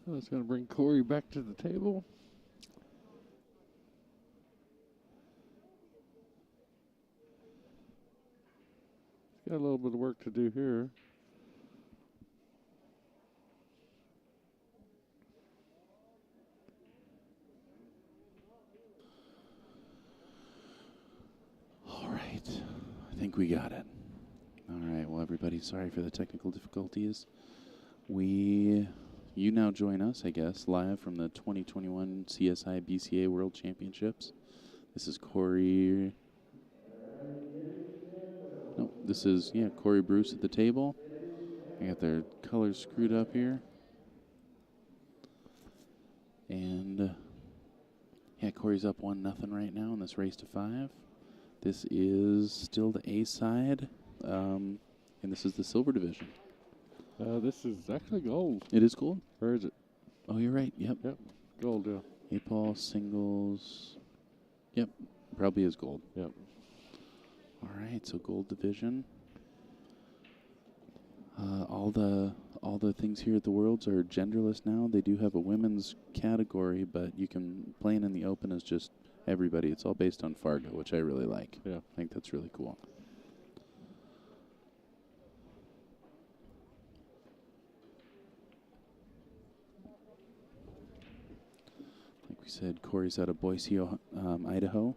So it's going to bring Corey back to the table. He's got a little bit of work to do here. All right. I think we got it. All right. Well, everybody, sorry for the technical difficulties. You now join us, I guess, live from the 2021 CSI BCA World Championships. This is Corey. No, this is, Corey Bruce at the table. I got their colors screwed up here. And, Corey's up 1-0 right now in this race to 5. This is still the A side, and this is the silver division. This is actually gold. It is gold? Or is it? Oh, you're right. Yep. Yep. Gold, yeah. 8-ball, singles. Yep. Probably is gold. Yep. All right, so gold division. All the things here at the Worlds are genderless now. They do have a women's category, but you can playing in the open as just everybody. It's all based on Fargo, which I really like. Yeah. I think that's really cool. Like we said, Corey's out of Boise, Idaho.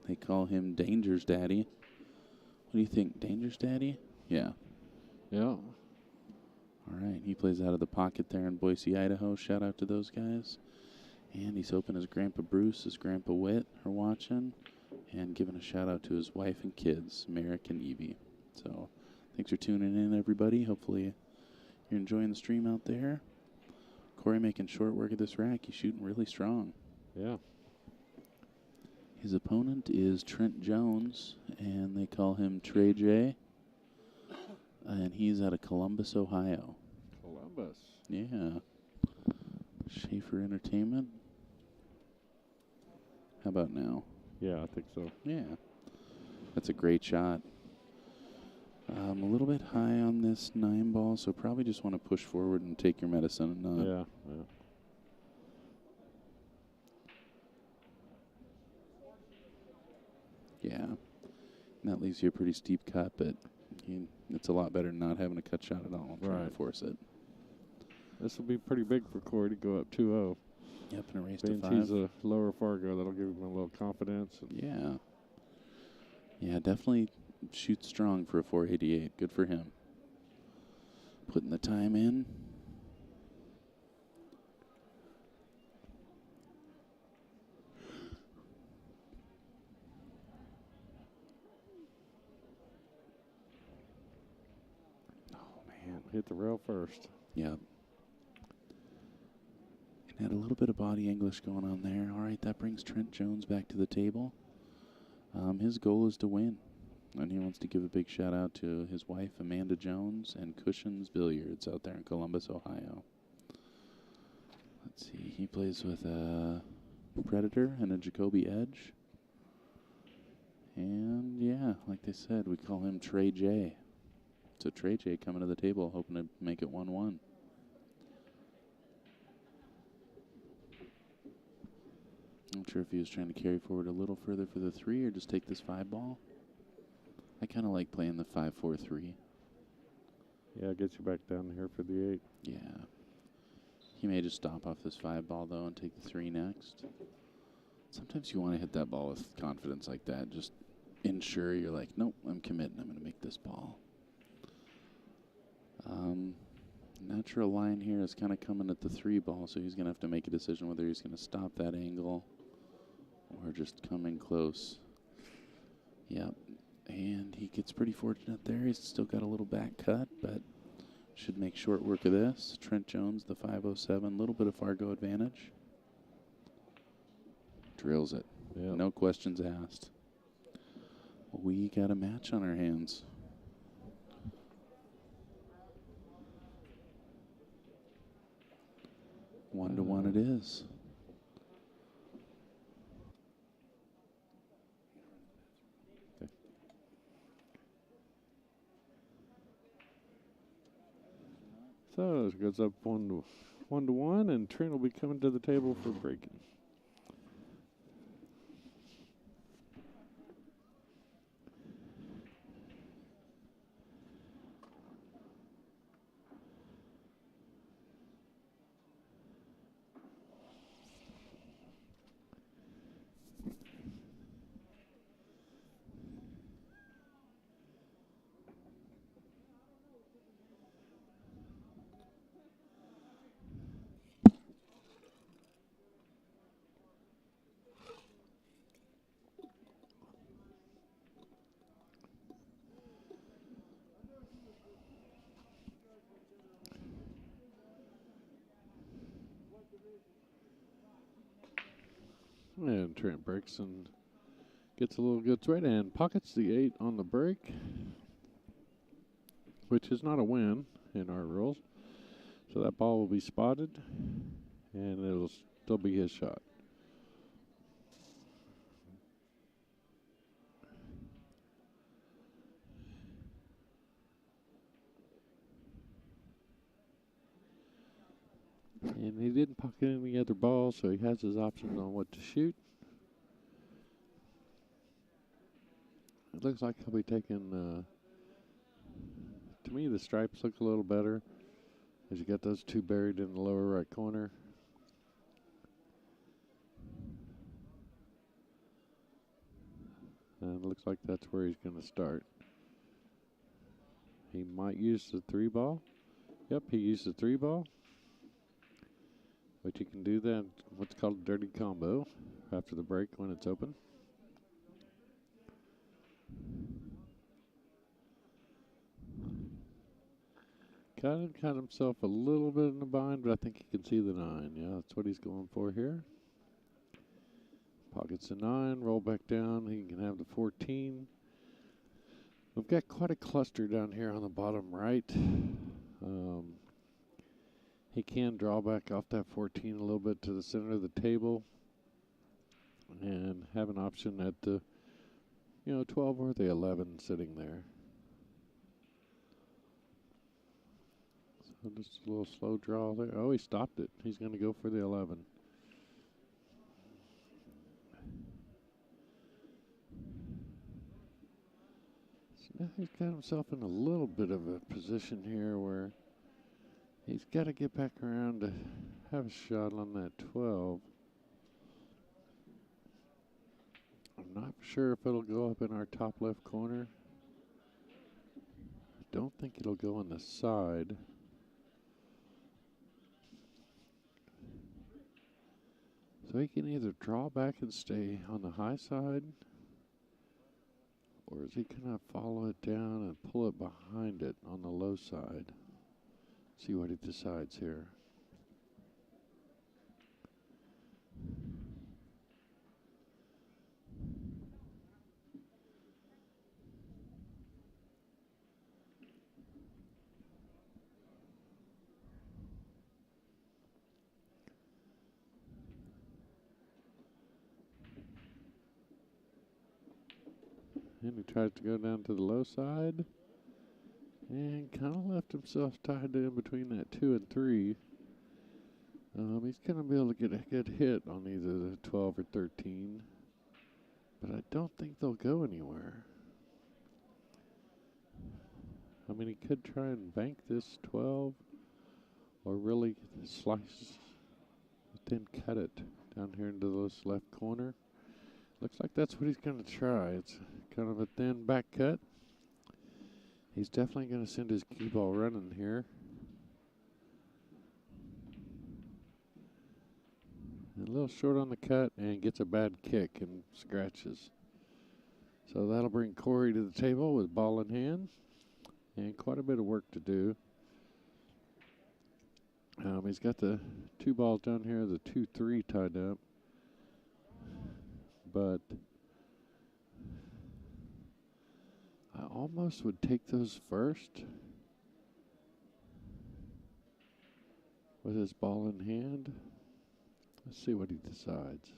They call him Danger's Daddy. What do you think, Danger's Daddy? Yeah. Yeah. All right, he plays out of the pocket there in Boise, Idaho. Shout out to those guys. And he's hoping his Grandpa Bruce, his Grandpa Whit are watching. And giving a shout out to his wife and kids, Merrick and Evie. So thanks for tuning in, everybody. Hopefully you're enjoying the stream out there. Corey making short work of this rack. He's shooting really strong. Yeah. His opponent is Trent Jones, and they call him Trey J. And he's out of Columbus, Ohio. Columbus. Yeah. Schaefer Entertainment. How about now? Yeah, I think so. Yeah. That's a great shot. A little bit high on this 9-ball, so probably just want to push forward and take your medicine and not. Yeah. Yeah. And that leaves you a pretty steep cut, but it's a lot better than not having a cut shot at all. Trying to force it. This will be pretty big for Corey to go up 2-0. Yep, in a race Since to 5. he's a lower Fargo, that'll give him a little confidence. Yeah. Yeah, definitely shoots strong for a 488. Good for him. Putting the time in. Oh, man. Hit the rail first. Yep. And had a little bit of body English going on there. All right, that brings Trent Jones back to the table. His goal is to win. And he wants to give a big shout out to his wife, Amanda Jones, and Cushion's Billiards out there in Columbus, Ohio. Let's see. He plays with a Predator and a Jacoby Edge. And, yeah, like they said, we call him Trey J. So Trey J coming to the table, hoping to make it 1-1. Not sure if he was trying to carry forward a little further for the 3 or just take this 5-ball. I kind of like playing the 5-4-3. Yeah, it gets you back down here for the 8. Yeah. He may just stop off this 5-ball, though, and take the 3 next. Sometimes you want to hit that ball with confidence like that. Just ensure you're like, nope, I'm committing. I'm going to make this ball. Natural line here is kind of coming at the 3-ball, so he's going to have to make a decision whether he's going to stop that angle or just come in close. Yep. And he gets pretty fortunate there. He's still got a little back cut, but should make short work of this. Trent Jones, the 507, little bit of Fargo advantage. Drills it. Yep. No questions asked. We got a match on our hands. One to one it is. Okay. So it goes up 1-1. 1-1, and Trent will be coming to the table for breaking. And Trent breaks and gets a little good threat and pockets the 8 on the break, which is not a win in our rules. So that ball will be spotted, and it'll still be his shot. And he didn't pocket any other balls, so he has his options on what to shoot. It looks like he'll be taking, to me, the stripes look a little better, as you got those 2 buried in the lower right corner. And it looks like that's where he's going to start. He might use the 3 ball. Yep, he used the 3 ball. But you can do that, what's called a dirty combo, after the break when it's open. Got himself a little bit in the bind, but I think he can see the 9. Yeah, that's what he's going for here. Pockets the 9, roll back down. He can have the 14. We've got quite a cluster down here on the bottom right. He can draw back off that 14 a little bit to the center of the table and have an option at the 12 or the 11 sitting there. So just a little slow draw there. Oh, he stopped it. He's going to go for the 11. So now he's got himself in a little bit of a position here where he's got to get back around to have a shot on that 12. I'm not sure if it'll go up in our top left corner. I don't think it'll go on the side. So he can either draw back and stay on the high side, or is he going to follow it down and pull it behind it on the low side? See what he decides here. And he tries to go down to the low side. And kind of left himself tied in between that 2 and 3. He's going to be able to get a good hit on either the 12 or 13. But I don't think they'll go anywhere. I mean, he could try and bank this 12 or really slice, then cut it down here into this left corner. Looks like that's what he's going to try. It's kind of a thin back cut. He's definitely going to send his cue ball running here. A little short on the cut and gets a bad kick and scratches. So that'll bring Corey to the table with ball in hand. And quite a bit of work to do. He's got the 2 balls down here, the 2-3 tied up. But I almost would take those first with his ball in hand. Let's see what he decides.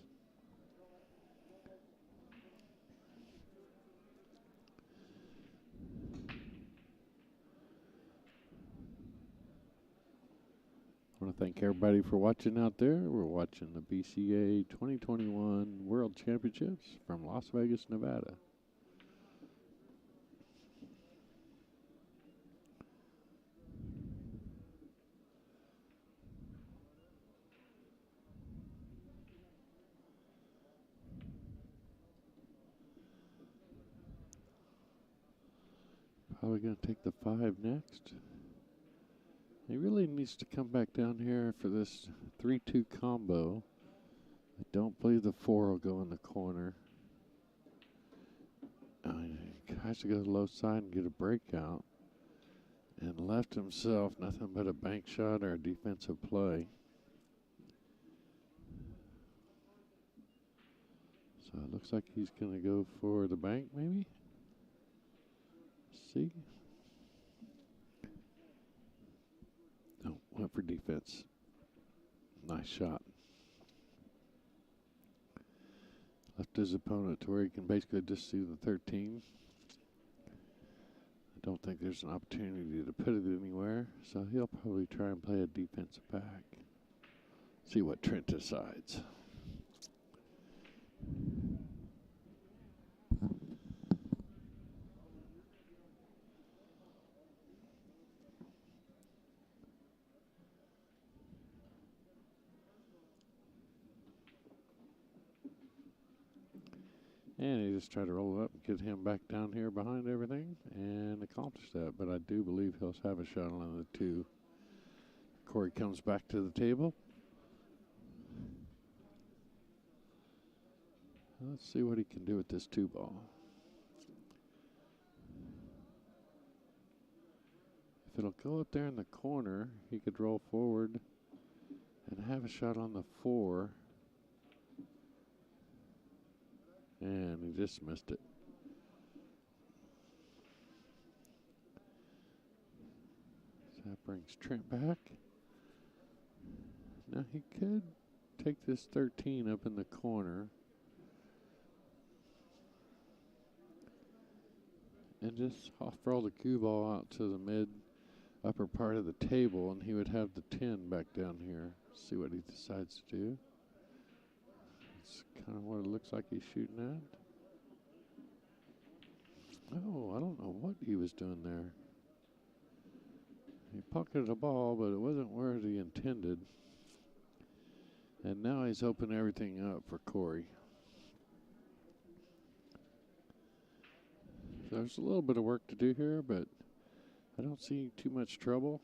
I want Thank everybody for watching out there. We're watching the BCA 2021 World Championships from Las Vegas, Nevada. Probably going to take the 5 next. He really needs to come back down here for this 3-2 combo. I don't believe the 4 will go in the corner. He tries to go to the low side and get a breakout. And left himself nothing but a bank shot or a defensive play. So it looks like he's going to go for the bank maybe. See? No, went for defense. Nice shot. Left his opponent to where he can basically just see the 13. I don't think there's an opportunity to put it anywhere, so he'll probably try and play a defensive back. See what Trent decides. And he just tried to roll it up and get him back down here behind everything and accomplish that. But I do believe he'll have a shot on the 2. Corey comes back to the table. Let's see what he can do with this 2 ball. If it'll go up there in the corner, he could roll forward and have a shot on the 4. And he just missed it. So that brings Trent back. Now he could take this 13 up in the corner and just off-roll the cue ball out to the mid upper part of the table, and he would have the 10 back down here. See what he decides to do. That's kind of what it looks like he's shooting at. Oh, I don't know what he was doing there. He pocketed a ball, but it wasn't where he intended. And now he's opened everything up for Corey. So there's a little bit of work to do here, but I don't see too much trouble.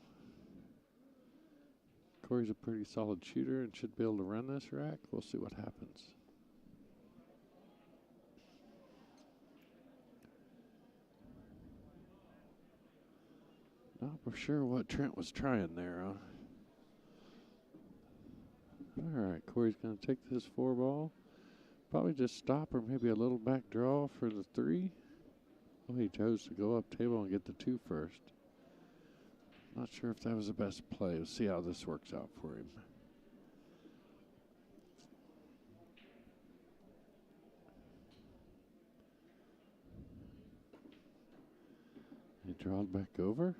Corey's a pretty solid shooter and should be able to run this rack. We'll see what happens. Not for sure what Trent was trying there. All right, Corey's going to take this 4 ball. Probably just stop or maybe a little back draw for the 3. Oh, he chose to go up table and get the 2 first. Not sure if that was the best play. We'll see how this works out for him. He drawed back over.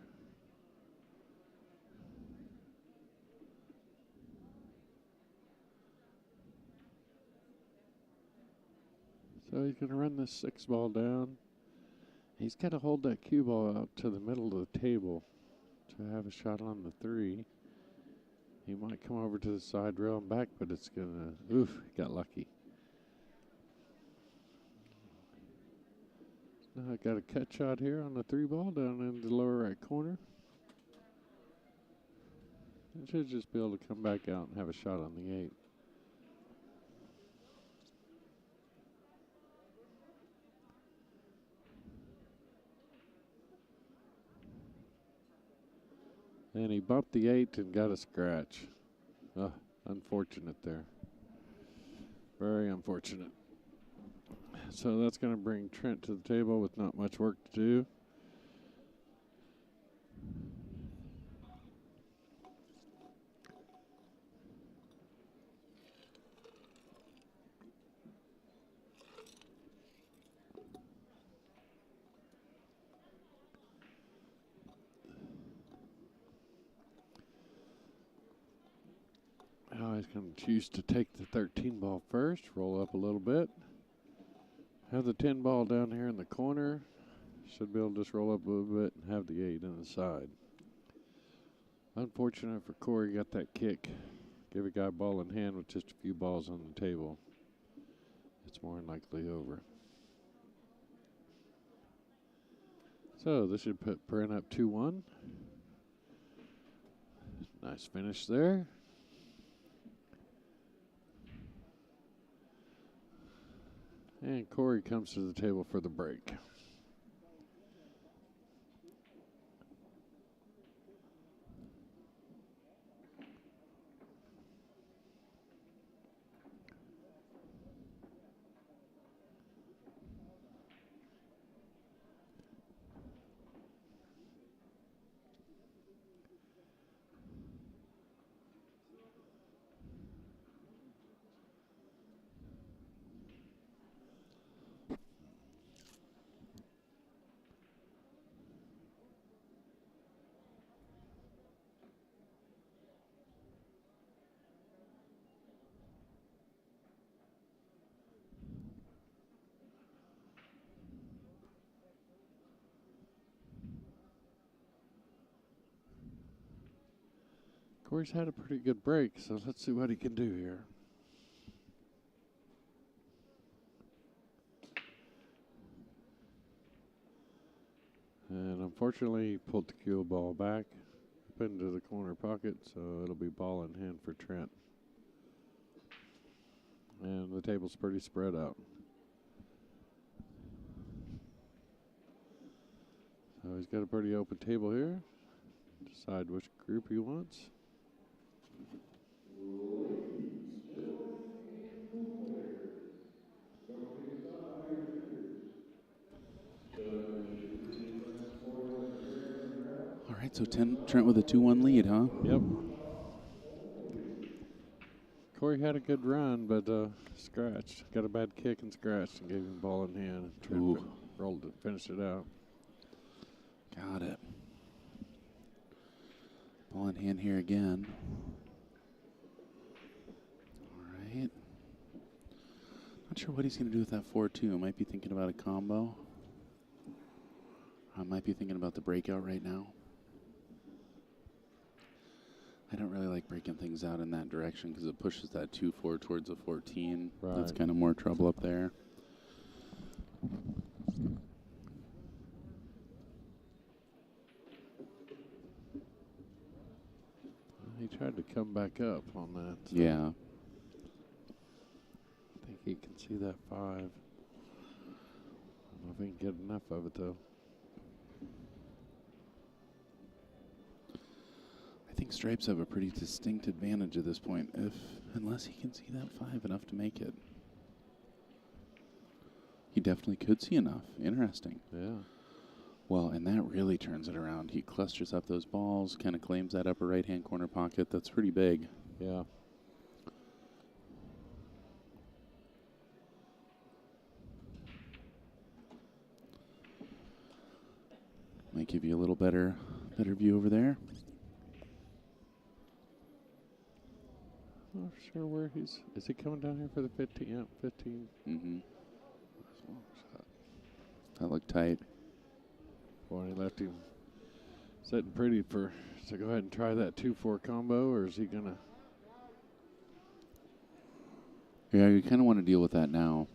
So he's going to run this 6 ball down. He's got to hold that cue ball out to the middle of the table to have a shot on the 3. He might come over to the side rail and back, but it's going to, oof, he got lucky. Now I got a cut shot here on the 3 ball down in the lower right corner. He should just be able to come back out and have a shot on the 8. And he bumped the 8 and got a scratch. Unfortunate there. Very unfortunate. So that's going to bring Trent to the table with not much work to do. Guy's going to choose to take the 13 ball first, roll up a little bit. Have the 10 ball down here in the corner. Should be able to just roll up a little bit and have the 8 in the side. Unfortunate for Corey, got that kick. Give a guy ball in hand with just a few balls on the table. It's more than likely over. So this should put Brent up 2-1. Nice finish there. And Corey comes to the table for the break. Corey's had a pretty good break, so let's see what he can do here. And unfortunately, he pulled the cue ball back up into the corner pocket, so it'll be ball in hand for Trent. And the table's pretty spread out. So he's got a pretty open table here. Decide which group he wants. All right, so Trent with a 2-1 lead, huh? Yep. Corey had a good run, but scratched. Got a bad kick and scratched and gave him ball in hand. And Trent rolled it, finished it out. Got it. Ball in hand here again. All right. Not sure what he's going to do with that 4-2. Might be thinking about a combo. I might be thinking about the breakout right now. I don't really like breaking things out in that direction because it pushes that 2-4 towards a 14. Right. That's kind of more trouble up there. He tried to come back up on that. So Yeah. I think he can see that 5. I don't know if he can get enough of it, though. I think stripes have a pretty distinct advantage at this point, unless he can see that 5 enough to make it. He definitely could see enough. Interesting. Yeah. Well, and that really turns it around. He clusters up those balls, kind of claims that upper right-hand corner pocket. That's pretty big. Yeah. Might give you a little better view over there. Not sure where he's. Is he coming down here for the 15? Yeah, 15. Mm-hmm. That looked tight. Boy, he left him sitting pretty for. So go ahead and try that 2-4 combo, or is he gonna? Yeah, you kind of want to deal with that now.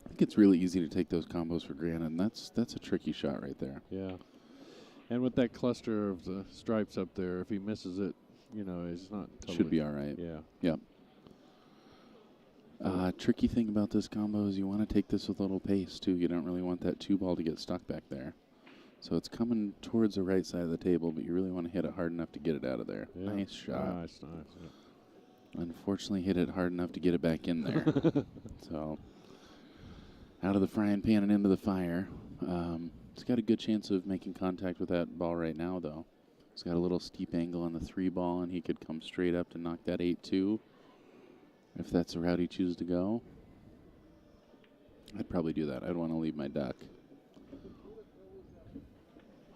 I think it's really easy to take those combos for granted, and that's a tricky shot right there. Yeah. And with that cluster of the stripes up there, if he misses it, you know, it's not totally. Should be all right. Yeah. Yep. Tricky thing about this combo is you want to take this with a little pace, too. You don't really want that 2 ball to get stuck back there. So it's coming towards the right side of the table, but you really want to hit it hard enough to get it out of there. Yeah. Nice shot. Nice. Yeah. Unfortunately, hit it hard enough to get it back in there. So out of the frying pan and into the fire. He's got a good chance of making contact with that ball right now, though. He's got a little steep angle on the 3 ball, and he could come straight up to knock that 8-2 if that's the route he chooses to go. I'd probably do that. I'd want to leave my duck.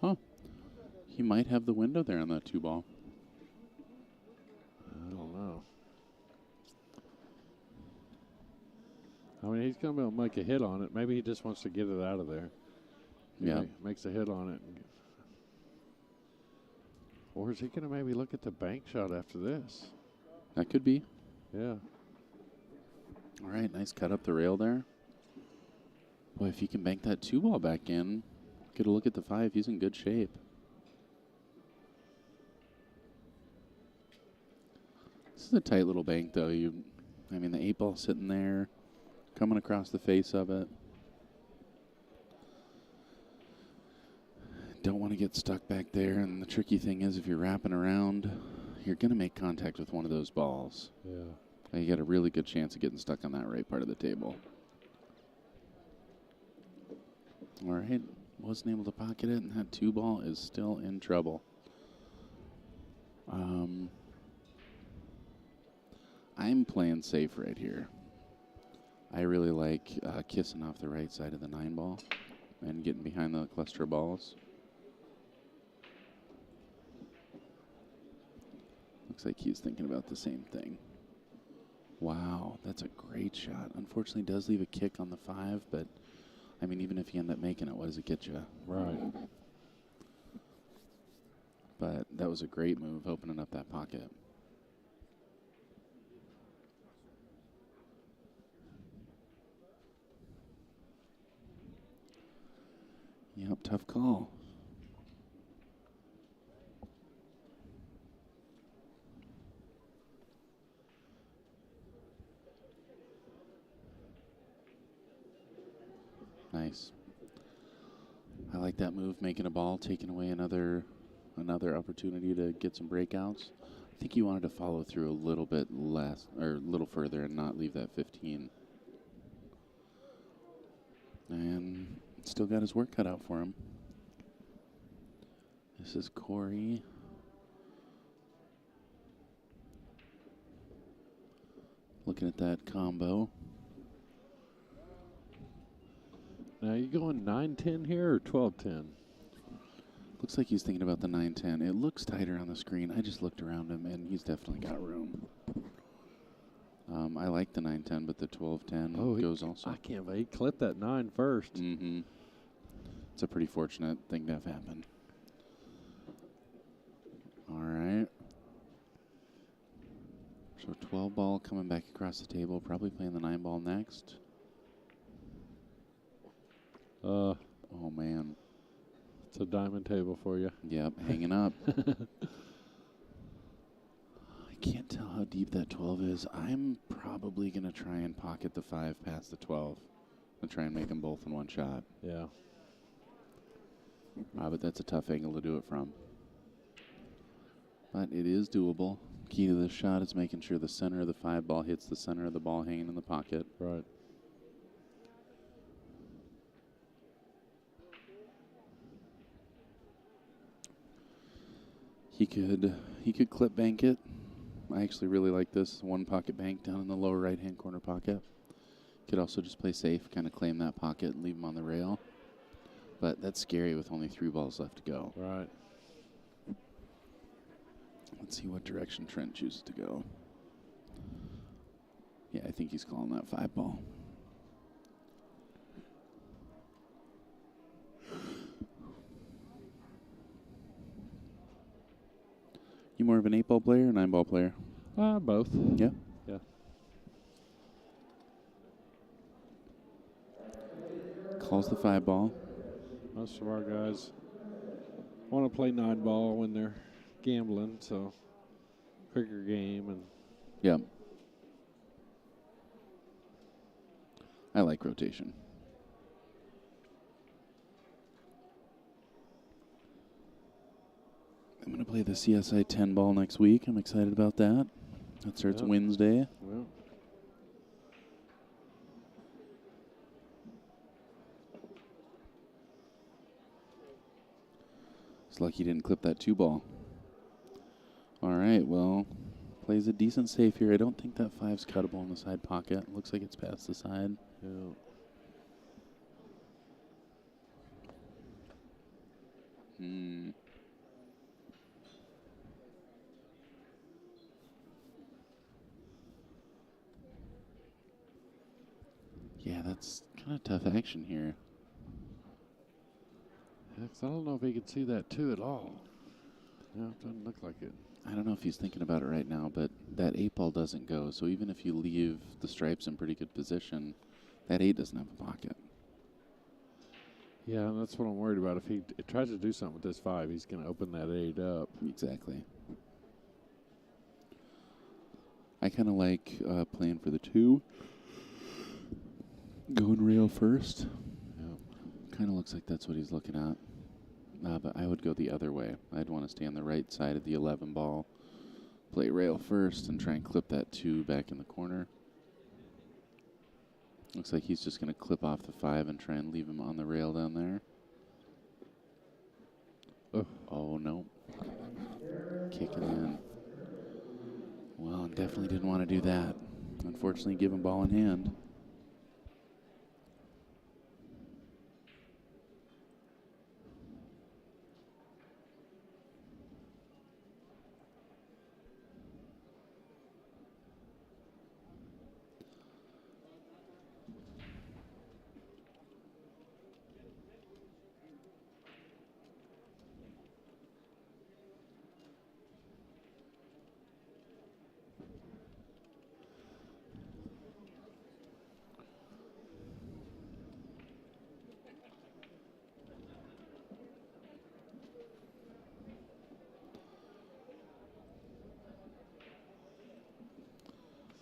Huh. He might have the window there on that 2 ball. I don't know. mean, he's going to be able to make a hit on it. Maybe he just wants to get it out of there. Yeah. Makes a hit on it. Or is he going to maybe look at the bank shot after this? That could be. Yeah. All right, nice cut up the rail there. Boy, if he can bank that 2-ball back in, get a look at the 5. He's in good shape. This is a tight little bank, though. I mean, the 8-ball sitting there, coming across the face of it. Don't want to get stuck back there, and the tricky thing is if you're wrapping around, you're going to make contact with one of those balls. Yeah. You got a really good chance of getting stuck on that right part of the table. All right, wasn't able to pocket it, and that 2-ball is still in trouble. I'm playing safe right here. I really like kissing off the right side of the 9-ball and getting behind the cluster of balls. Looks like he's thinking about the same thing. Wow, that's a great shot. Unfortunately, does leave a kick on the 5, but, I mean, even if you end up making it, what does it get you? Right. But that was a great move, opening up that pocket. Yep, tough call. Nice. I like that move, making a ball, taking away another opportunity to get some breakouts. I think he wanted to follow through a little bit less, or a little further, and not leave that 15. And still got his work cut out for him. This is Corey. Looking at that combo. Now, you going 9-10 here or 12-10? Looks like he's thinking about the 9-10. It looks tighter on the screen. I just looked around him, and he's definitely got room. I like the 9-10, but the 12-10 goes also. I can't believe he clipped that 9 first. Mm-hmm. It's a pretty fortunate thing to have happened. All right. So 12-ball coming back across the table, probably playing the 9-ball next. Oh, man. It's a diamond table for you. Yep, hanging up. I can't tell how deep that 12 is. I'm probably going to try and pocket the 5 past the 12 and try and make them both in one shot. Yeah. But that's a tough angle to do it from. But it is doable. Key to this shot is making sure the center of the 5 ball hits the center of the ball hanging in the pocket. Right. He could clip bank it. I actually really like this one pocket bank down in the lower right-hand corner pocket. Could also just play safe, kind of claim that pocket and leave him on the rail. But that's scary with only 3 balls left to go. Right. Let's see what direction Trent chooses to go. Yeah, I think he's calling that 5 ball. You more of an 8-ball player or 9-ball player? Both. Yeah. Yeah. Calls the 5 ball. Most of our guys want to play 9-ball when they're gambling, so quicker game. And Yeah. I like rotation. I'm going to play the CSI 10 ball next week. I'm excited about that. That starts Wednesday. Well, It's lucky he didn't clip that 2 ball. All right, well, plays a decent safe here. I don't think that 5's cuttable in the side pocket. Looks like it's past the side. yeah. It's kind of tough action here. Yeah, 'cause I don't know if he can see that 2 at all. No, it doesn't look like it. I don't know if he's thinking about it right now, but that 8 ball doesn't go. So even if you leave the stripes in pretty good position, that 8 doesn't have a pocket. Yeah, and that's what I'm worried about. If he tries to do something with this 5, he's going to open that 8 up. Exactly. I kind of like playing for the 2. Going rail first. Yeah. Kind of looks like that's what he's looking at. But I would go the other way. I'd want to stay on the right side of the 11 ball, play rail first, and try and clip that 2 back in the corner. Looks like he's just going to clip off the 5 and try and leave him on the rail down there. Oh, no. Kicking in. Well, definitely didn't want to do that. Unfortunately, give him ball in hand.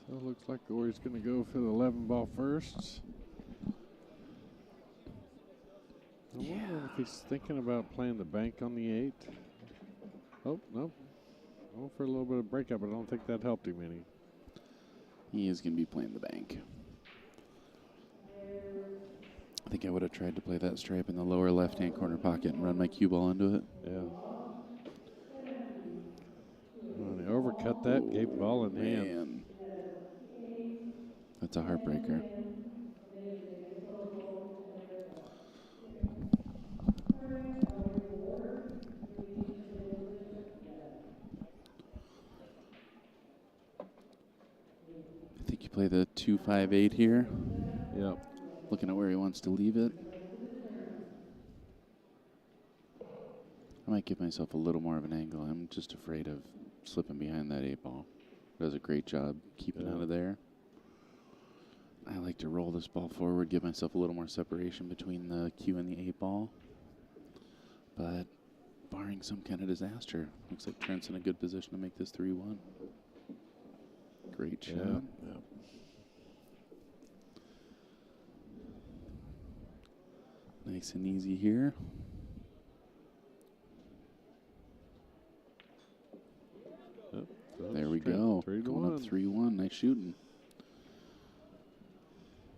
So it looks like Corey's going to go for the 11 ball first. I wonder if he's thinking about playing the bank on the 8. Oh, no. Oh, for a little bit of breakup, but I don't think that helped him any. He is going to be playing the bank. I think I would have tried to play that stripe in the lower left-hand corner pocket and run my cue ball into it. Yeah. Well, he overcut that, gave ball in hand. That's a heartbreaker. I think you play the 2-5-8 here. Yep. Looking at where he wants to leave it. I might give myself a little more of an angle. I'm just afraid of slipping behind that 8 ball. Does a great job keeping out of there. I like to roll this ball forward, give myself a little more separation between the cue and the 8 ball. But barring some kind of disaster, looks like Trent's in a good position to make this 3-1. Great shot. Yeah. Nice and easy here. There we go. Going up 3-1. Nice shooting.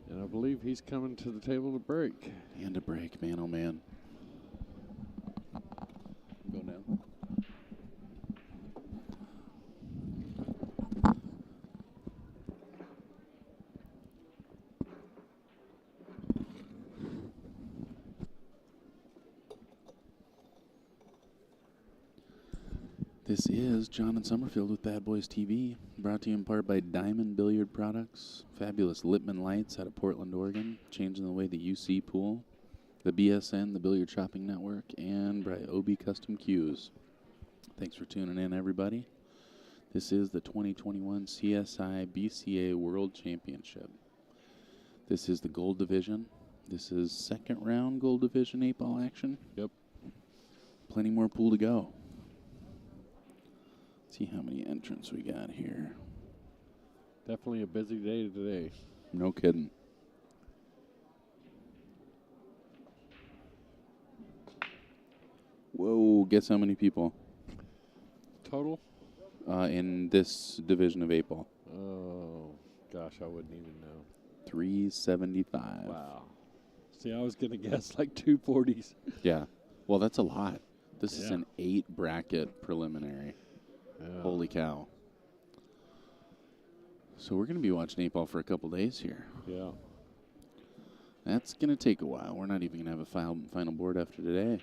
And I believe he's coming to the table to break. And a break, man, oh man. Go now. This is John and Summerfield with Bad Boys TV, brought to you in part by Diamond Billiard Products, fabulous Lippman Lights out of Portland, Oregon, changing the way the UC pool, the BSN, the Billiard Shopping Network, and by OB Custom Cues. Thanks for tuning in, everybody. This is the 2021 CSI BCA World Championship. This is the Gold Division. This is second round Gold Division 8-ball action. Yep. Plenty more pool to go. See how many entrants we got here. Definitely a busy day today. No kidding. Whoa, guess how many people Total? in this division of 8-ball? Oh, gosh, I wouldn't even know. 375. Wow. See, I was going to guess like 240s. Yeah. Well, that's a lot. This is Yeah. an 8-bracket preliminary. Yeah. Holy cow. So we're going to be watching 8-ball for a couple days here. Yeah. That's going to take a while. We're not even going to have a final board after today.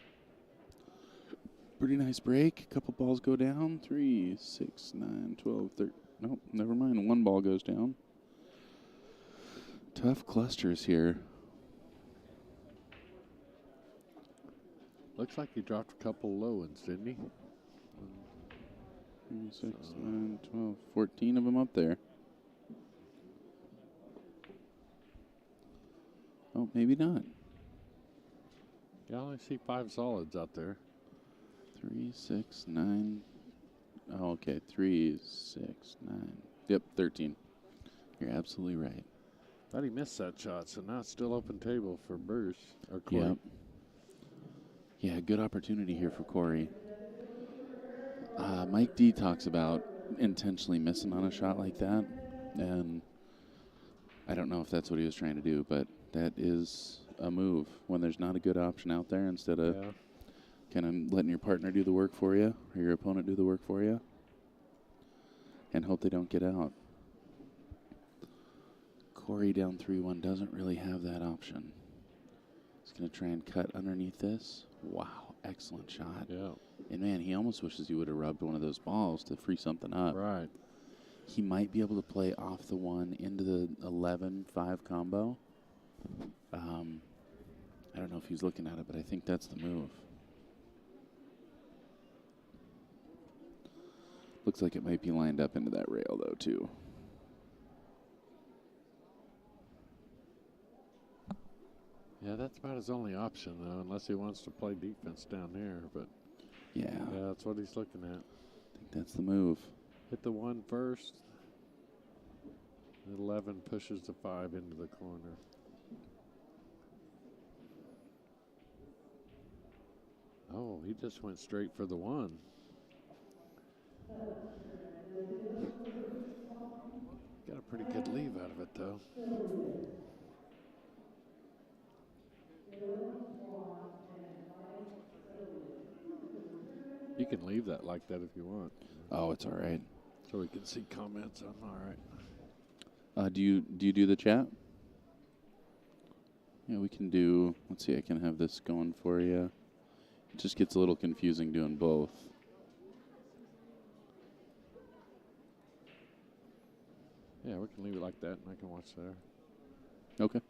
Pretty nice break. A couple balls go down. 3, 6, 9, 12, 13. Nope, never mind. One ball goes down. Tough clusters here. Looks like he dropped a couple low ones, didn't he? 3, 6, 9, 12, 14 of them up there. Oh, maybe not. Yeah, I only see 5 solids out there. 3, 6, 9. Oh, okay. 3, 6, 9. Yep, 13. You're absolutely right. Thought he missed that shot, so now it's still open table for Bruce or Corey. Yep. Yeah, good opportunity here for Corey. Mike D talks about intentionally missing on a shot like that, and I don't know if that's what he was trying to do, but that is a move when there's not a good option out there. Instead of kind of letting your partner do the work for you or your opponent do the work for you, and hope they don't get out. Corey down 3-1 doesn't really have that option. He's going to try and cut underneath this. Wow, excellent shot. Yeah. And, man, he almost wishes he would have rubbed one of those balls to free something up. Right. He might be able to play off the 1 into the 11-5 combo. I don't know if he's looking at it, but I think that's the move. Looks like it might be lined up into that rail, though, too. Yeah, that's about his only option, though, unless he wants to play defense down here. But yeah, that's what he's looking at. I think that's the move. Hit the 1 first. The 11 pushes the 5 into the corner. Oh, he just went straight for the 1. Got a pretty good leave out of it, though. You can leave that like that if you want. Oh, it's all right. So we can see comments. I'm all right. Do you do the chat? Yeah, we can do. Let's see. I can have this going for you. It just gets a little confusing doing both. Yeah, we can leave it like that, and I can watch there. Okay.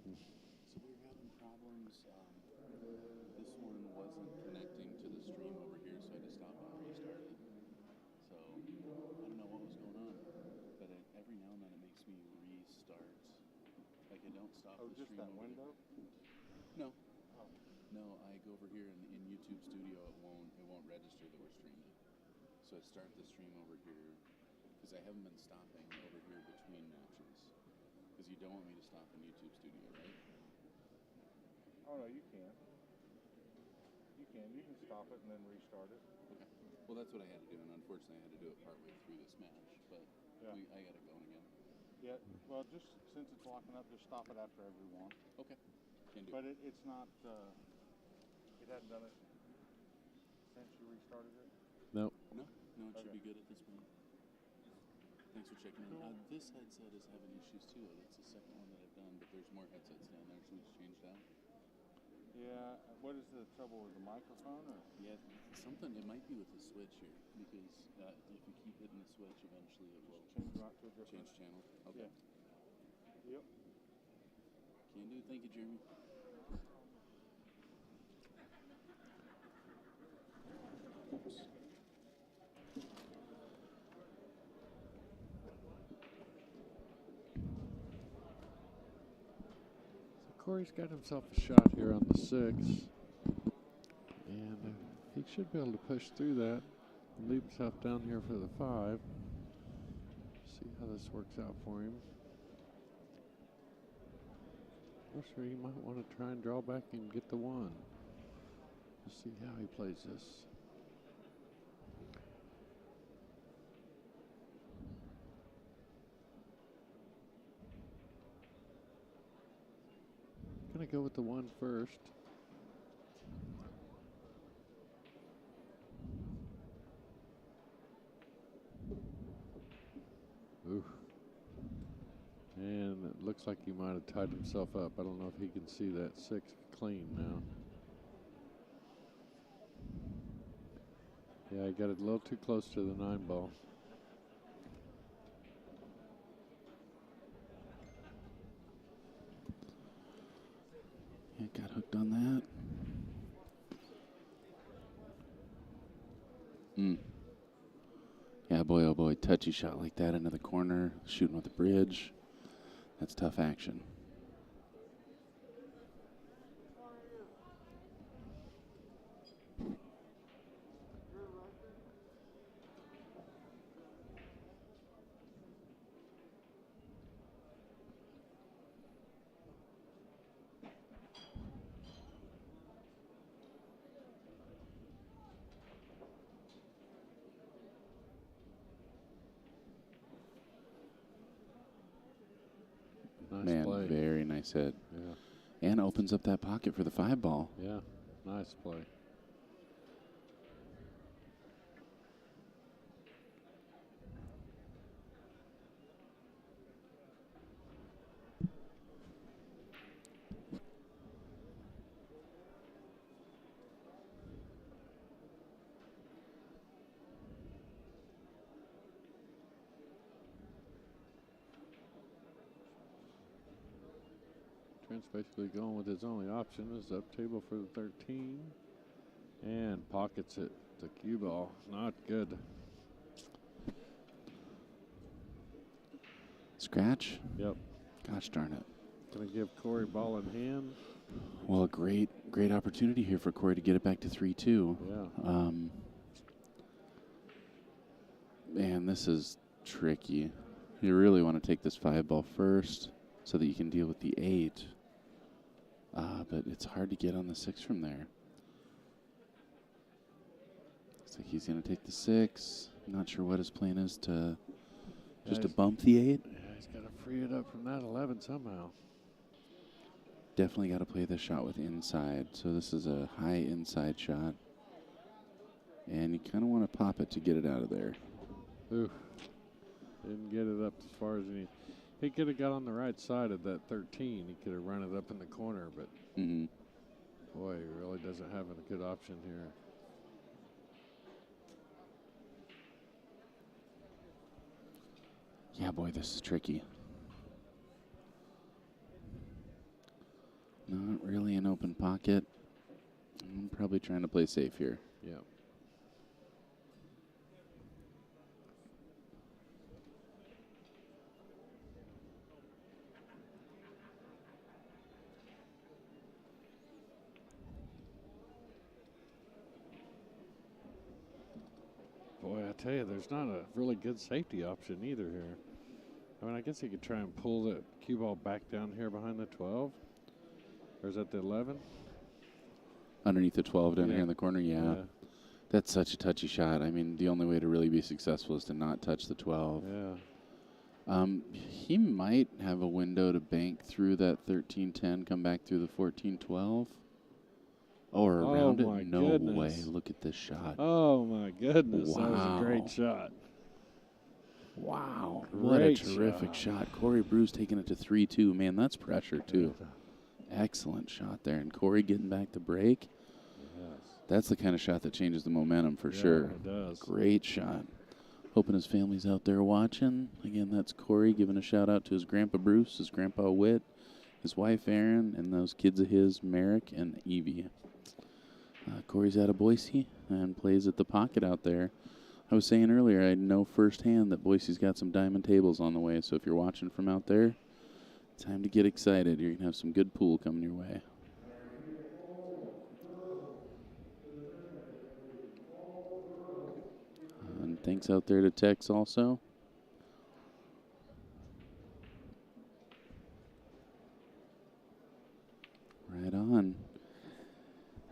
So we were having problems. This one wasn't connecting to the stream over here, so I had to stop and restart it. So I don't know what was going on, but every now and then it makes me restart. Like I don't stop the stream. Oh, just that window? No. Oh. No, I go over here in YouTube Studio. It won't register that we're streaming. So I start the stream over here because I haven't been stopping over here between matches. Because you don't want me to stop in YouTube Studio, right? Oh, no, you can. You can. You can stop it and then restart it. Okay. Well, that's what I had to do, and unfortunately I had to do it partway through this match. But yeah. I got it going again. Yeah, well, just since it's locking up, just stop it after every one. Okay. Can do. But it's not, it hadn't done it since you restarted it? No. No, it should be good at this point. Thanks for checking in. This headset is having issues too. It's the second one that I've done, but there's more headsets down there, so we just changed out. Yeah, what is the trouble with the microphone? Or? Yeah, something, it might be with the switch here, because if you keep hitting the switch, eventually it will change right to a different channel. Okay. Yeah. Yep. Can do. Thank you, Jeremy. Oops. Corey's got himself a shot here on the 6. And he should be able to push through that and leave himself down here for the 5. See how this works out for him. I'm sure he might want to try and draw back and get the 1. We'll see how he plays this. Gonna go with the 1 first. Ooh. And it looks like he might have tied himself up. I don't know if he can see that 6 clean now. Yeah, he got it a little too close to the 9 ball. Yeah, got hooked on that. Yeah, boy, oh boy, touchy shot like that into the corner, shooting with the bridge. That's tough action. Nice Man, play. very nice hit. Yeah. And opens up that pocket for the 5-ball. Yeah. Nice play. Trent's basically going with his only option is up table for the 13. And pockets it to cue ball. Not good. Scratch? Yep. Gosh darn it. Gonna give Corey ball in hand. Well, a great opportunity here for Corey to get it back to 3-2. Yeah. Man, this is tricky. You really want to take this 5-ball first so that you can deal with the 8. But it's hard to get on the 6 from there. Looks like he's going to take the 6. Not sure what his plan is to just to bump the 8. Yeah, he's got to free it up from that 11 somehow. Definitely got to play this shot with inside. So this is a high inside shot. And you kind of want to pop it to get it out of there. Ooh. Didn't get it up as far as he could have got on the right side of that 13. He could have run it up in the corner, but boy, he really doesn't have a good option here. Yeah, boy, this is tricky. Not really an open pocket. I'm probably trying to play safe here. Yeah. Boy, I tell you, there's not a really good safety option either here. I mean, I guess he could try and pull the cue ball back down here behind the 12. Or is that the 11? Underneath the 12 down here in the corner, yeah. That's such a touchy shot. I mean, the only way to really be successful is to not touch the 12. Yeah. He might have a window to bank through that 13-10, come back through the 14-12. Or around it. No way. Look at this shot. Oh, my goodness. Wow. That was a great shot. Wow. Great what a terrific shot. Corey Bruce taking it to 3-2. Man, that's pressure, too. Excellent shot there. And Corey getting back to break. Yes. That's the kind of shot that changes the momentum for sure. It does. Great shot. Hoping his family's out there watching. Again, that's Corey giving a shout out to his grandpa Bruce, his grandpa Whit, his wife Erin, and those kids of his, Merrick and Evie. Corey's out of Boise and plays at the pocket out there. I was saying earlier, I know firsthand that Boise's got some diamond tables on the way, so if you're watching from out there, time to get excited. You're going to have some good pool coming your way. And thanks out there to Tex also. Right on.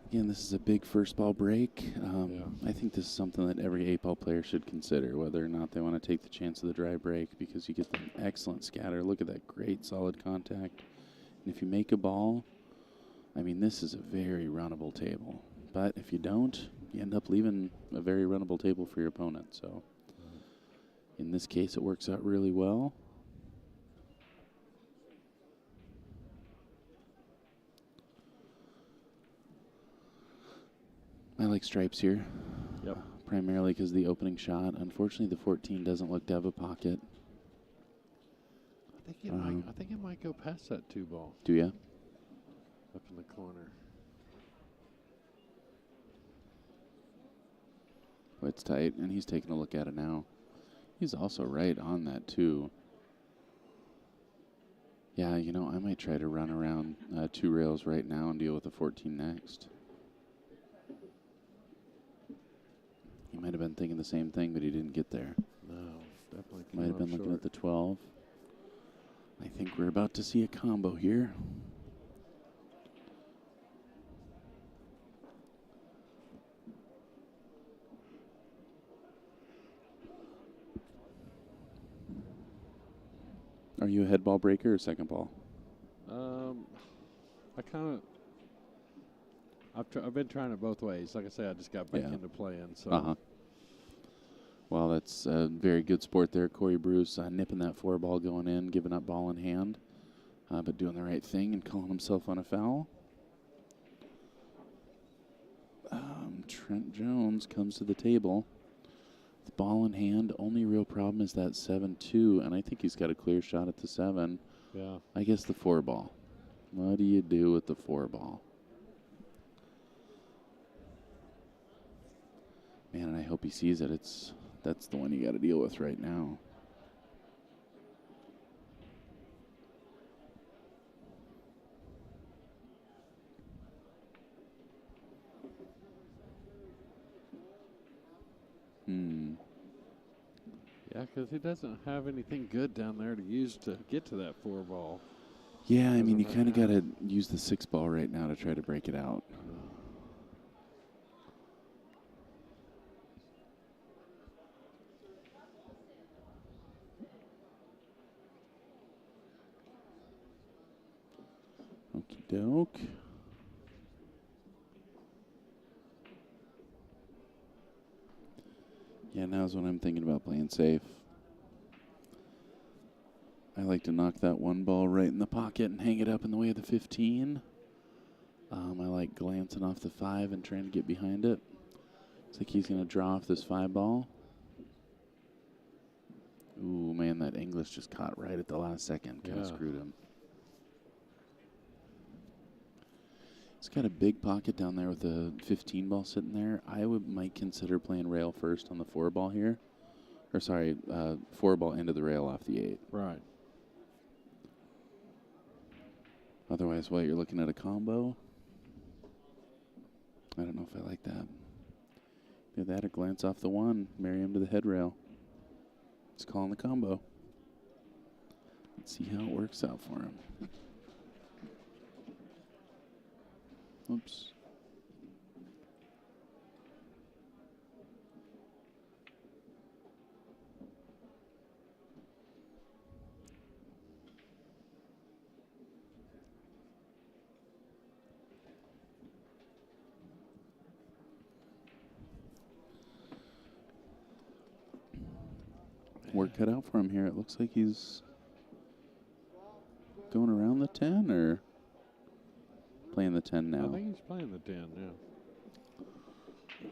Again, this is a big first ball break. I think this is something that every 8-ball player should consider, whether or not they want to take the chance of the dry break, because you get an excellent scatter. Look at that great solid contact. And if you make a ball, I mean, this is a very runnable table. But if you don't, you end up leaving a very runnable table for your opponent. So in this case, it works out really well. I like stripes here. Yep. Primarily because the opening shot. Unfortunately, the 14 doesn't look to have a pocket. I think it might go past that 2 ball. Do ya? up in the corner. Oh, it's tight, and he's taking a look at it now. He's also right on that, too. Yeah, you know, I might try to run around 2 rails right now and deal with the 14 next. He might have been thinking the same thing, but he didn't get there. No, definitely Might have been looking at the 12. I think we're about to see a combo here. Are you a head ball breaker or second ball? I kind of. I've been trying it both ways. Like I say, I just got back into playing. So. Well, that's a very good sport there, Corey Bruce, nipping that 4 ball going in, giving up ball in hand, but doing the right thing and calling himself on a foul. Trent Jones comes to the table with ball in hand. Only real problem is that 7-2, and I think he's got a clear shot at the 7. Yeah. I guess the 4 ball. What do you do with the 4 ball? Man, and I hope he sees it. That's the one you got to deal with right now. Yeah, because he doesn't have anything good down there to use to get to that 4 ball. Yeah, I mean, you kind of got to use the 6 ball right now to try to break it out. Okie doke. Yeah, now's when I'm thinking about playing safe. I like to knock that 1 ball right in the pocket and hang it up in the way of the 15. I like glancing off the 5 and trying to get behind it. Looks like he's going to draw off this 5 ball. Ooh, man, that English just caught right at the last second. Kind of screwed him. He's got a big pocket down there with a 15 ball sitting there. I might consider playing rail first on the 4 ball here. Or sorry, 4 ball into the rail off the 8. Right. Otherwise, while you're looking at a combo, I don't know if I like that. Do that or glance off the 1, marry him to the head rail. Just calling the combo. Let's see how it works out for him. Oops. Work cut out for him here. It looks like he's going around the 10 or playing the 10 now. I think he's playing the 10, yeah.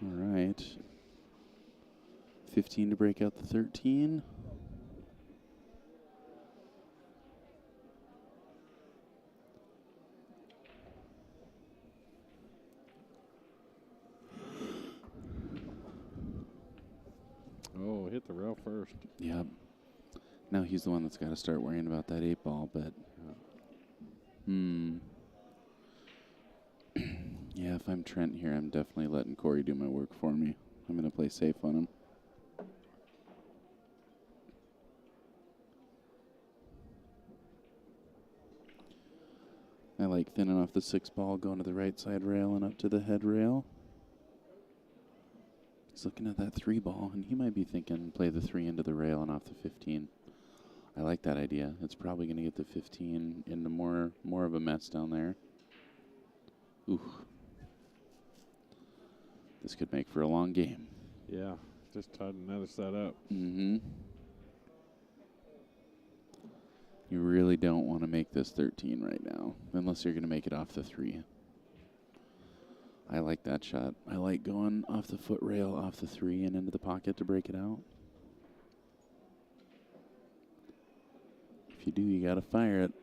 All right. 15 to break out the 13. Oh, hit the rail first. Yep. Now he's the one that's got to start worrying about that 8 ball, but yeah, if I'm Trent here, I'm definitely letting Corey do my work for me. I'm going to play safe on him. I like thinning off the 6 ball, going to the right side rail and up to the head rail. He's looking at that 3 ball, and he might be thinking play the 3 into the rail and off the 15. I like that idea. It's probably going to get the 15 into more of a mess down there. Ooh. This could make for a long game. Yeah, just tied another set up. Mm-hmm. You really don't want to make this 13 right now, unless you're going to make it off the 3. I like that shot. I like going off the foot rail, off the 3, and into the pocket to break it out. If you do, you got to fire it.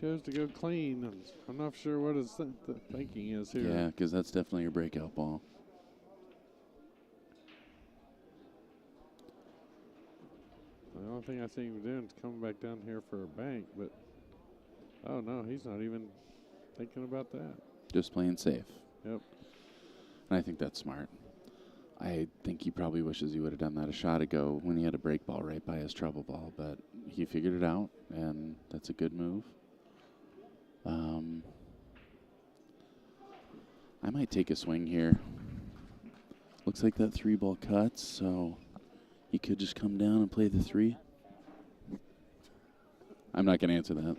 chose to go clean. And I'm not sure what his thinking is here. Yeah, because that's definitely your breakout ball. The only thing I see him doing is coming back down here for a bank, but oh no, he's not even thinking about that. Just playing safe. Yep. And I think that's smart. I think he probably wishes he would have done that a shot ago when he had a break ball right by his trouble ball, but he figured it out, and that's a good move. I might take a swing here. Looks like that 3-ball cuts, so he could just come down and play the 3. I'm not going to answer that.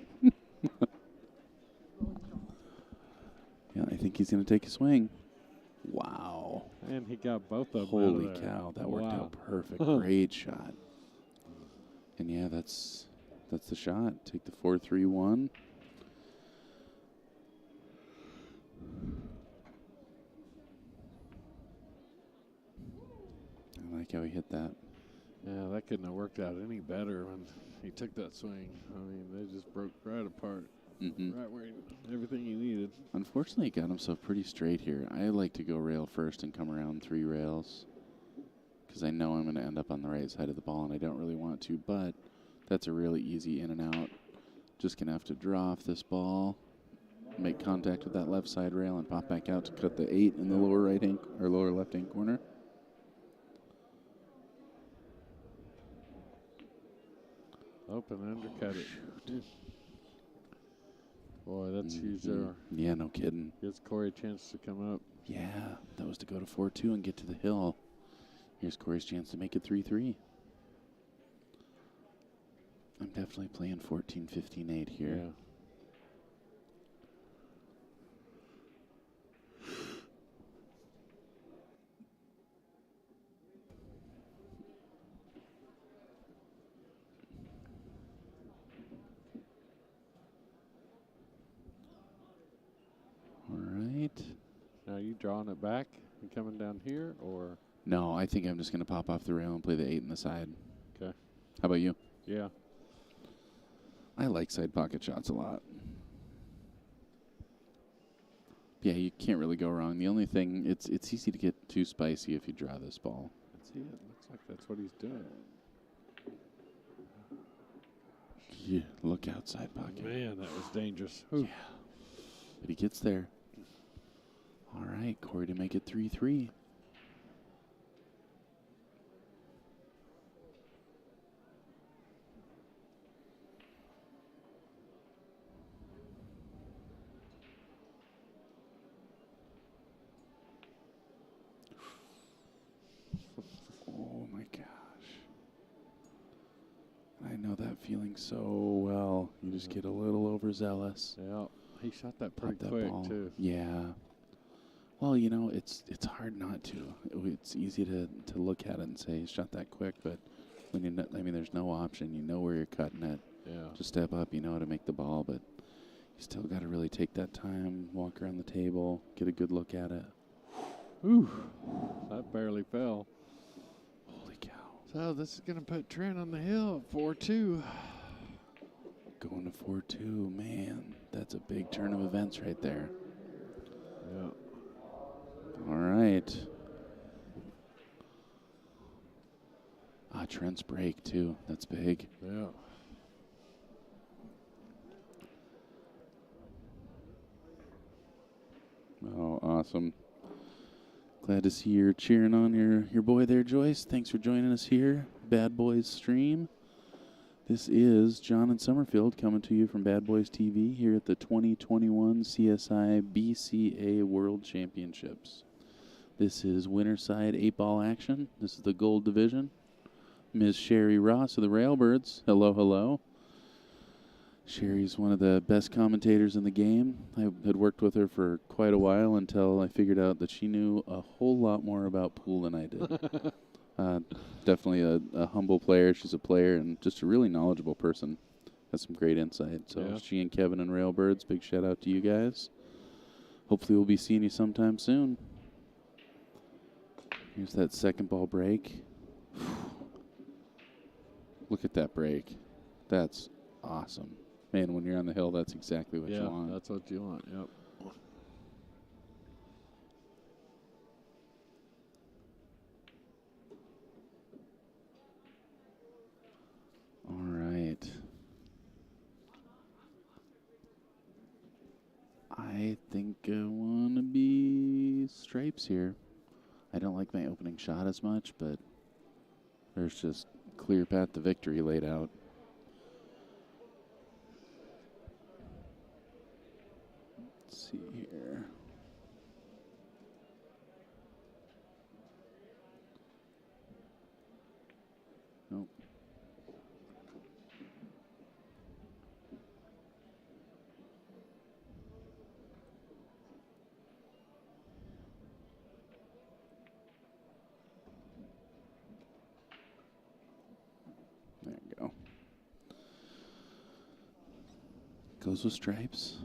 Yeah, I think he's going to take a swing. Wow. And he got both of them. Holy cow, that worked out perfect. Great shot. And yeah, that's the shot. Take the 4-3-1. I like how he hit that. Yeah, that couldn't have worked out any better when he took that swing. I mean, they just broke right apart. Right where everything he needed. Unfortunately, he got himself pretty straight here. I like to go rail first and come around 3 rails because I know I'm going to end up on the right side of the ball, and I don't really want to, but that's a really easy in and out. Just going to have to draw off this ball, make contact with that left side rail, and pop back out to cut the 8 in the lower right hand or lower left hand corner. Open undercut it. Boy, that's huge there. Yeah, no kidding. Gives Corey a chance to come up. Yeah, that was to go to 4-2 and get to the hill. Here's Corey's chance to make it 3-3. I'm definitely playing 14-15-8 here. Yeah. Now, are you drawing it back and coming down here, or? No, I think I'm just going to pop off the rail and play the 8 in the side. Okay. How about you? Yeah. I like side pocket shots a lot. Yeah, you can't really go wrong. The only thing, it's easy to get too spicy if you draw this ball. See, it looks like that's what he's doing. Yeah, look out, side pocket. Man, that was dangerous. Yeah. But he gets there. All right, Corey to make it 3-3. Oh my gosh. I know that feeling so well. You just get a little overzealous. Yeah, he shot that pretty That quick, ball. too. Yeah. Well, you know, it's hard not to. It's easy to look at it and say he shot that quick, but when you know, I mean, there's no option. You know where you're cutting it. Yeah. Just step up. You know how to make the ball, but you still got to really take that time, walk around the table, get a good look at it. Ooh, that barely fell. Holy cow! So this is going to put Trent on the hill at 4-2. Going to 4-2, man. That's a big turn of events right there. Yeah. All right. Trent's break, too. That's big. Yeah. Oh, awesome. Glad to see you're cheering on your boy there, Joyce. Thanks for joining us here, Bad Boys stream. This is John and Summerfield coming to you from Bad Boys TV here at the 2021 CSI BCA World Championships. This is Winterside 8-ball action. This is the gold division. Ms. Sherry Ross of the Railbirds. Hello, hello. Sherry's one of the best commentators in the game. I had worked with her for quite a while until I figured out that she knew a whole lot more about pool than I did. Definitely a humble player. She's a player and just a really knowledgeable person. Has some great insight. So Yeah. She and Kevin and Railbirds, big shout out to you guys. Hopefully we'll be seeing you sometime soon. Here's that second ball break. Look at that break. That's awesome. Man, when you're on the hill, that's exactly what you Yeah, want. that's what you want. Yep. All right. I think I want to be stripes here. I don't like my opening shot as much, but there's just clear path to victory laid out. Let's see here. Nope. There you go. Goes with stripes.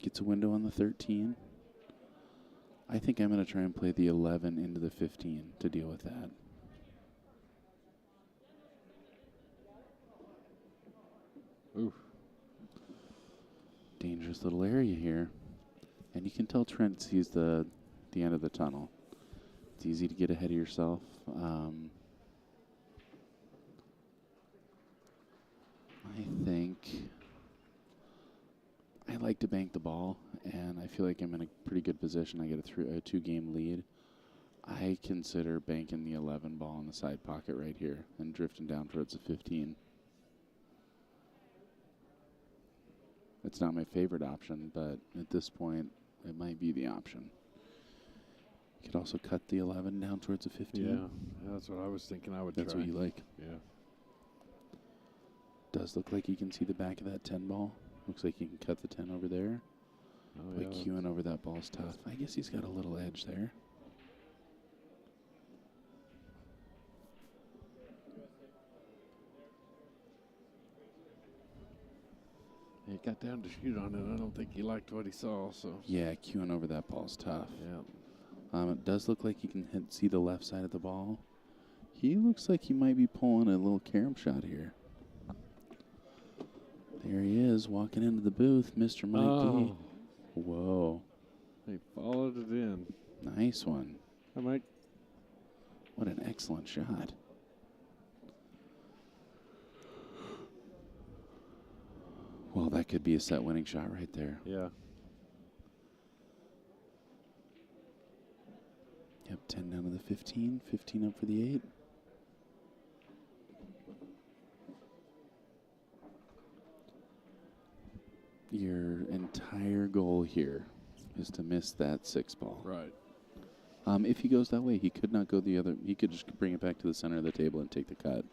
Gets a window on the 13. I think I'm going to try and play the 11 into the 15 to deal with that. Oof. Dangerous little area here. And you can tell Trent sees the end of the tunnel. It's easy to get ahead of yourself. I think I like to bank the ball, and I feel like I'm in a pretty good position. I get a 2-game lead. I consider banking the 11 ball in the side pocket right here and drifting down towards the 15. It's not my favorite option, but at this point, it might be the option. You could also cut the 11 down towards the 15. Yeah, that's what I was thinking I would That's try. what you like. Yeah. Does look like you can see the back of that 10 ball. Looks like you can cut the 10 over there. Oh, But yeah. queuing over that ball's tough. I guess he's got a little edge there. He got down to shoot on it. I don't think he liked what he saw. So. Yeah, queuing over that ball's tough. Yeah. It does look like you can see the left side of the ball. He looks like he might be pulling a little carom shot here. There he is, walking into the booth, Mr. Mike D. Whoa. He followed it in. Nice one. Hi, Mike. What an excellent shot. Well, that could be a set-winning shot right there. Yeah. Yep, 10 down to the 15, 15 up for the 8. Your entire goal here is to miss that 6 ball. Right. If he goes that way, he could not go the other. He could just bring it back to the center of the table and take the cut.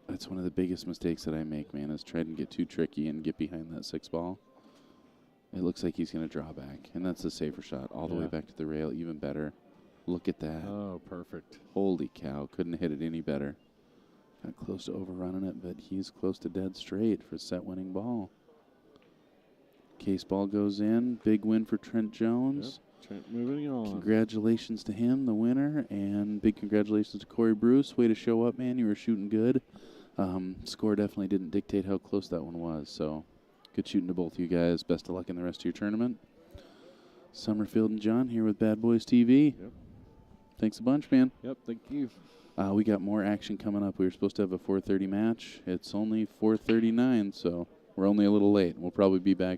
That's one of the biggest mistakes that I make, man, is try to get too tricky and get behind that 6 ball. It looks like he's going to draw back, and that's a safer shot. All the way back to the rail, even better. Look at that. Oh, perfect. Holy cow, couldn't hit it any better. Got close to overrunning it, but he's close to dead straight for set-winning ball. Case ball goes in. Big win for Trent Jones. Yep. Trent moving on. Congratulations to him, the winner, and big congratulations to Corey Bruce. Way to show up, man. You were shooting good. Score definitely didn't dictate how close that one was, so good shooting to both of you guys. Best of luck in the rest of your tournament. Summerfield and John here with Bad Boys TV. Yep. Thanks a bunch, man. Yep, thank you. We got more action coming up. We were supposed to have a 4:30 match. It's only 4:39, so we're only a little late. We'll probably be back